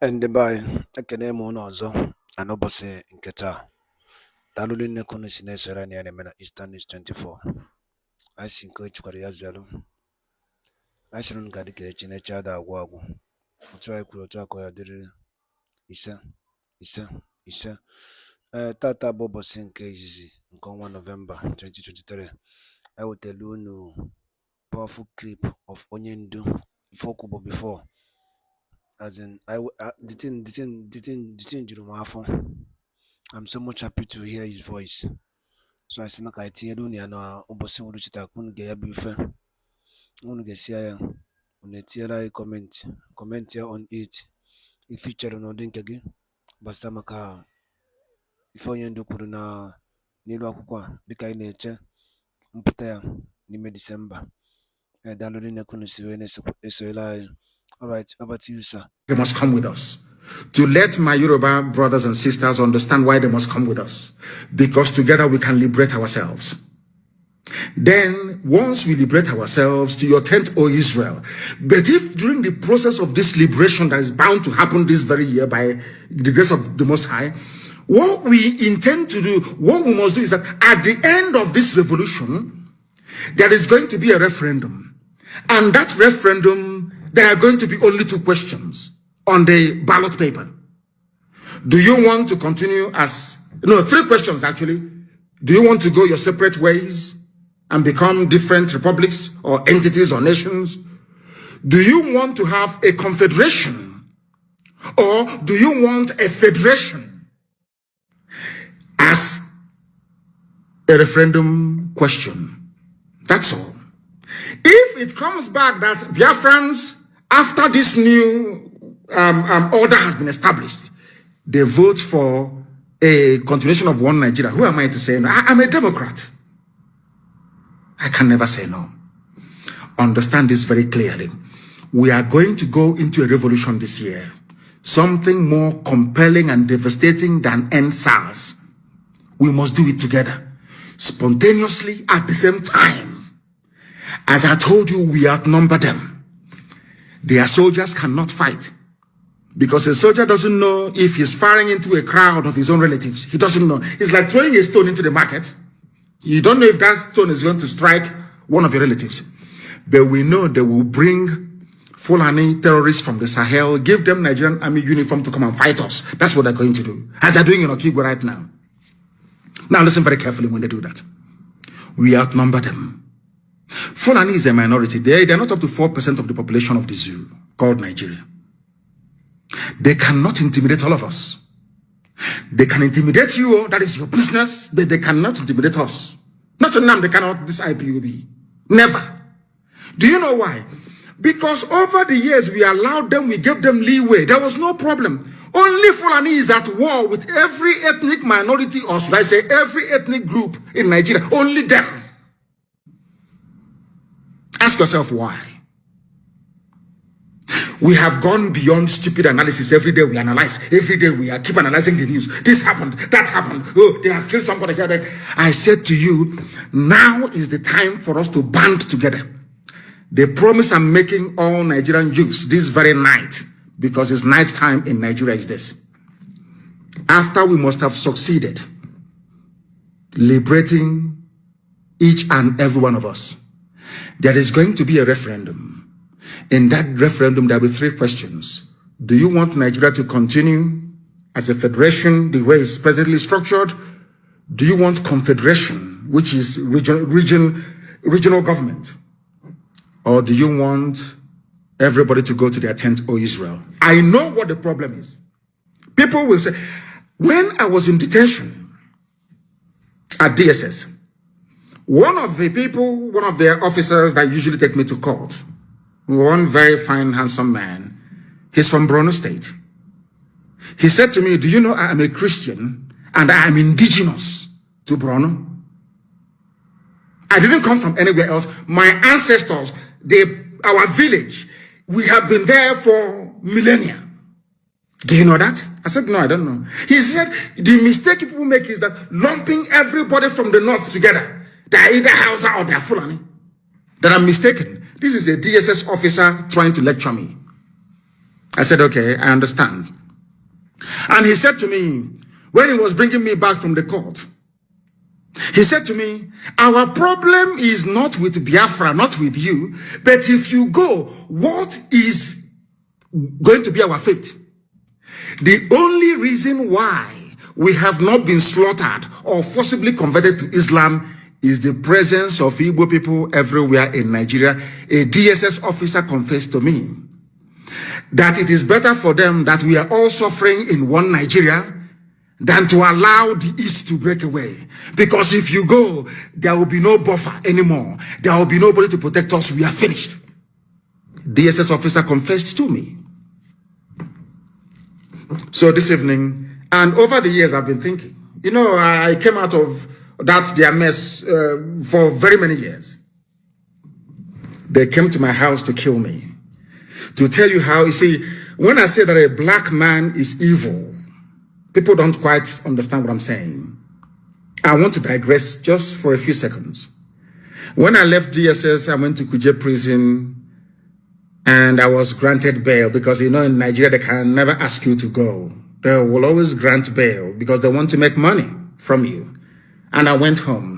And by ekene m unu ọzọ n'ụbọchị nke taa. Daalụ nne unu si na-esoro anyị na-eme na Eastern News 24. Anyị si nke echikwara ya zelu. Anyị sịrị unu ga-adị ka echi na-eche ada agwụ agwụ. Otu anyị kwuru otu aka ya dịrị ise. Tata bụ ụbọchị nke izizi nke ọnwa Novemba 2023. I will tell you powerful clip of onye ndu before. As in, the thing drew my phone. I'm so much happy to hear his voice. So I said, I tell you, na obosi uruchita kun get bife. Unu get see comment here on it. If feature on odin kage, basta maka ifo yendo kuruna nilu akukwa bika ineche mpita ya nime December. Dalori ne kunu siwe ne so all right, over to you, sir. They must come with us. To let my Yoruba brothers and sisters understand why they must come with us. Because together we can liberate ourselves. Then, once we liberate ourselves, to your tent, O Israel. But if during the process of this liberation that is bound to happen this very year by the grace of the Most High, what we intend to do, what we must do is that at the end of this revolution, there is going to be a referendum. And that referendum, there are going to be only two questions on the ballot paper. Do you want to continue three questions actually. Do you want to go your separate ways and become different republics or entities or nations? Do you want to have a confederation? Or do you want a federation? As a referendum question. That's all. If it comes back that Biafrans, after this new order has been established, they vote for a continuation of one Nigeria, who am I to say no? I'm a Democrat. I can never say no. Understand this very clearly. We are going to go into a revolution this year. Something more compelling and devastating than end SARS. We must do it together. Spontaneously at the same time. As I told you, we outnumber them. Their soldiers cannot fight. Because a soldier doesn't know if he's firing into a crowd of his own relatives. He doesn't know. It's like throwing a stone into the market. You don't know if that stone is going to strike one of your relatives. But we know they will bring Fulani terrorists from the Sahel, give them Nigerian army uniform to come and fight us. That's what they're going to do. As they're doing in Okigwe right now. Now listen very carefully when they do that. We outnumber them. Fulani is a minority. They're not up to 4% of the population of the zoo called Nigeria. They cannot intimidate all of us. They can intimidate you, that is your business, but they cannot intimidate us. Not to them, they cannot, this IPOB. Never. Do you know why? Because over the years, we allowed them, we gave them leeway. There was no problem. Only Fulani is at war with every ethnic minority, or should I say every ethnic group in Nigeria. Only them. Ask yourself why. We have gone beyond stupid analysis. Every day we analyze. Every day we keep analyzing the news. This happened. That happened. Oh, they have killed somebody here. I said to you, now is the time for us to band together. The promise I'm making all Nigerian youths this very night, because it's night time in Nigeria, is this. After we must have succeeded liberating each and every one of us, there is going to be a referendum. In that referendum, there will be three questions. Do you want Nigeria to continue as a federation, the way it's presently structured? Do you want confederation, which is regional government? Or do you want everybody to go to their tent, O Israel? I know what the problem is. People will say, when I was in detention at DSS, one of the officers that usually take me to court, one very fine, handsome man, he's from Borno State. He said to me, do you know I am a Christian and I am indigenous to Borno? I didn't come from anywhere else. My ancestors, our village, we have been there for millennia. Do you know that? I said, no, I don't know. He said, the mistake people make is that lumping everybody from the north together. They're either Hausa or they're Fulani. That I'm mistaken. This is a DSS officer trying to lecture me. I said, okay, I understand. And he said to me, when he was bringing me back from the court, he said to me, our problem is not with Biafra, not with you, but if you go, what is going to be our fate? The only reason why we have not been slaughtered or forcibly converted to Islam is the presence of Igbo people everywhere in Nigeria. A DSS officer confessed to me that it is better for them that we are all suffering in one Nigeria than to allow the East to break away. Because if you go, there will be no buffer anymore. There will be nobody to protect us. We are finished. DSS officer confessed to me. So this evening, and over the years I've been thinking, you know, I came out of that their mess for very many years. They came to my house to kill me. To tell you how, you see, when I say that a black man is evil, people don't quite understand what I'm saying. I want to digress just for a few seconds. When I left DSS, I went to Kuje prison and I was granted bail because, you know, in Nigeria, they can never ask you to go. They will always grant bail because they want to make money from you. And I went home.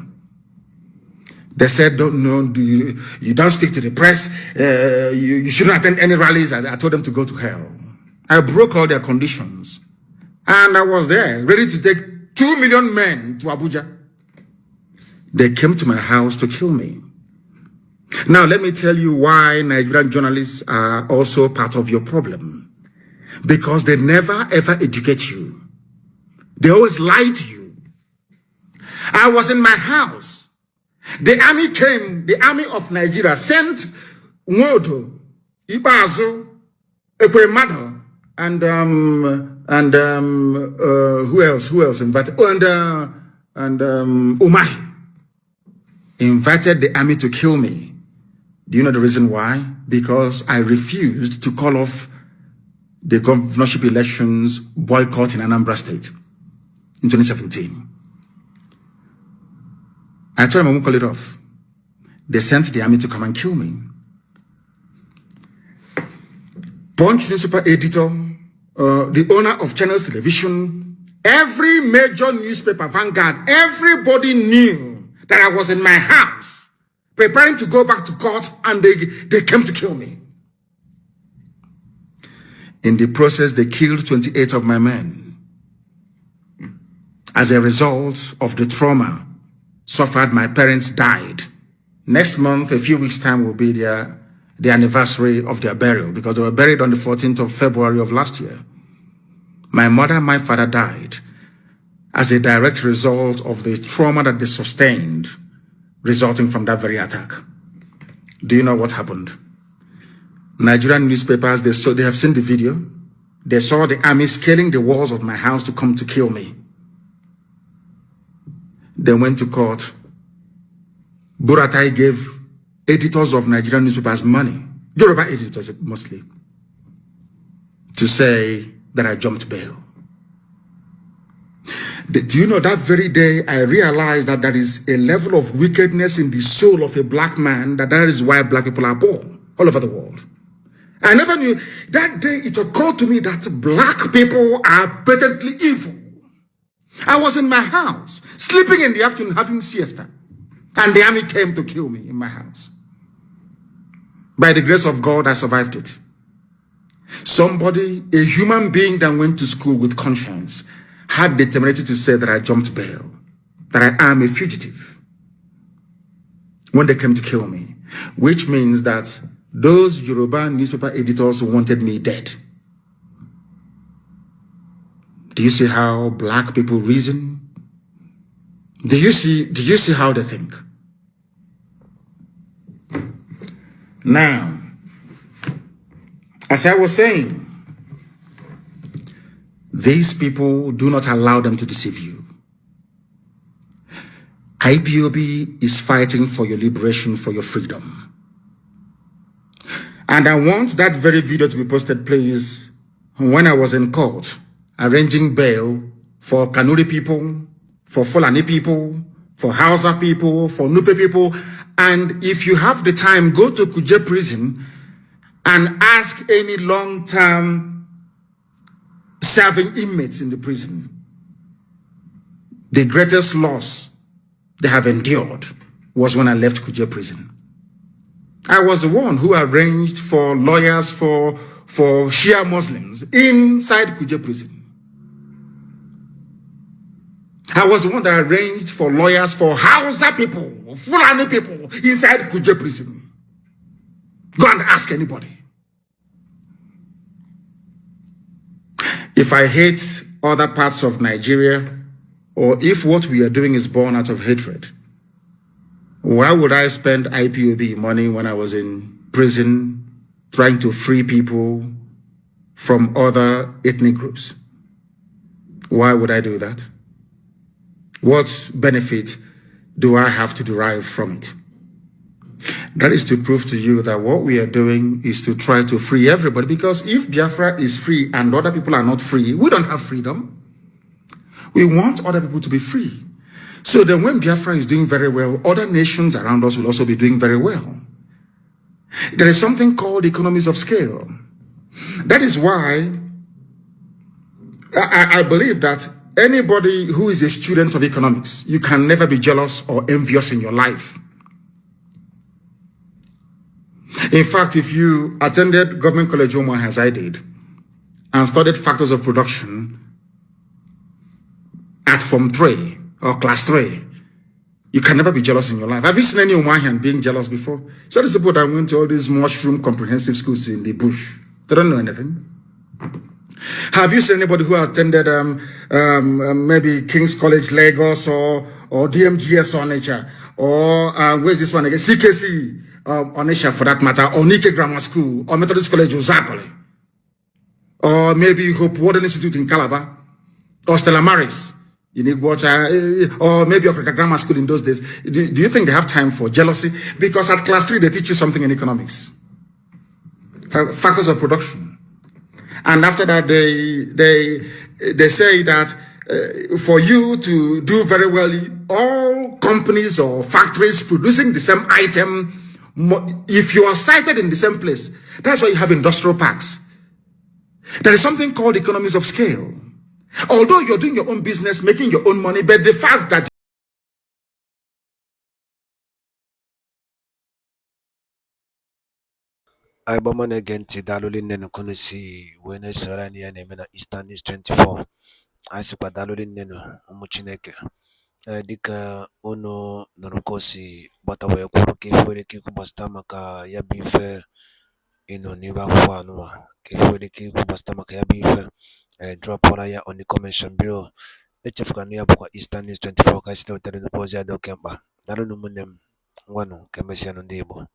They said, you don't speak to the press. You shouldn't attend any rallies. I told them to go to hell. I broke all their conditions. And I was there, ready to take 2 million men to Abuja. They came to my house to kill me. Now, let me tell you why Nigerian journalists are also part of your problem. Because they never, ever educate you. They always lie to you. I was in my house. The army came, the army of Nigeria sent Nwodo, Ibazo, Ekwemado, and who else invited? And Umai invited the army to kill me. Do you know the reason why? Because I refused to call off the governorship elections boycott in Anambra State in 2017. I told them I won't call it off. They sent the army to come and kill me. Punch newspaper editor, the owner of Channels Television, every major newspaper, Vanguard, everybody knew that I was in my house preparing to go back to court, and they came to kill me. In the process, they killed 28 of my men. As a result of the trauma suffered, my parents died. Next month, a few weeks' time, will be the anniversary of their burial, because they were buried on the 14th of February of last year. My mother and my father died as a direct result of the trauma that they sustained resulting from that very attack. Do you know what happened? Nigerian newspapers, they have seen the video. They saw the army scaling the walls of my house to come to kill me. They went to court. Buratai gave editors of Nigerian newspapers money, Yoruba editors mostly, to say that I jumped bail. Do you know, that very day I realized that there is a level of wickedness in the soul of a black man, that is why black people are poor all over the world. I never knew. That day it occurred to me that black people are patently evil. I was in my house, sleeping in the afternoon, having siesta, and the army came to kill me in my house. By the grace of God, I survived it. Somebody, a human being that went to school with conscience, had the temerity to say that I jumped bail, that I am a fugitive when they came to kill me, which means that those Yoruba newspaper editors wanted me dead. Do you see how black people reason? Do you see how they think? Now, as I was saying, these people, do not allow them to deceive you. IPOB is fighting for your liberation, for your freedom. And I want that very video to be posted, please, when I was in court, arranging bail for Kanuri people, for Fulani people, for Hausa people, for Nupe people. And if you have the time, go to Kuje prison and ask any long-term serving inmates in the prison. The greatest loss they have endured was when I left Kuje prison. I was the one who arranged for lawyers for Shia Muslims inside Kuje prison. I was the one that arranged for lawyers for Hausa people, Fulani people inside Kuje prison. Go and ask anybody. If I hate other parts of Nigeria, or if what we are doing is born out of hatred, why would I spend IPOB money when I was in prison trying to free people from other ethnic groups? Why would I do that? What benefit do I have to derive from it? That is to prove to you that what we are doing is to try to free everybody, because if Biafra is free and other people are not free, we don't have freedom. We want other people to be free. So then when Biafra is doing very well, other nations around us will also be doing very well. There is something called economies of scale. That is why I believe that anybody who is a student of economics, you can never be jealous or envious in your life. In fact, if you attended Government College Oman as I did and studied factors of production at Form 3 or Class 3, you can never be jealous in your life. Have you seen any Omahian being jealous before? So these people that went to all these mushroom comprehensive schools in the bush, they don't know anything. Have you seen anybody who attended maybe King's College Lagos or DMGS Onitsha or where's this one again? CKC Onitsha for that matter, or Nike Grammar School or Methodist College Uzakole, or maybe Hope Warden Institute in Calabar or Stella Maris in Iguacha, or maybe Africa Grammar School in those days. Do you think they have time for jealousy? Because at Class 3 they teach you something in economics, factors of production. And after that, they say that for you to do very well, all companies or factories producing the same item, if you are sited in the same place, that's why you have industrial parks. There is something called economies of scale. Although you're doing your own business, making your own money, but the fact that I bomon again to Dalolin and Kunisi when I saw any name Eastern is 24. I super Dalolin Neno Muchineke. Dika ono Norokosi, but away Kuruki for the Kikubastamaka Yabife Niba Huanua, Kifuri Kikubastamaka Yabife, drop on the Convention Bureau. HF Kania Boka Eastern is 24. I still tell the Posia do Kemba. Darunumunum, one Kemesian on Debo.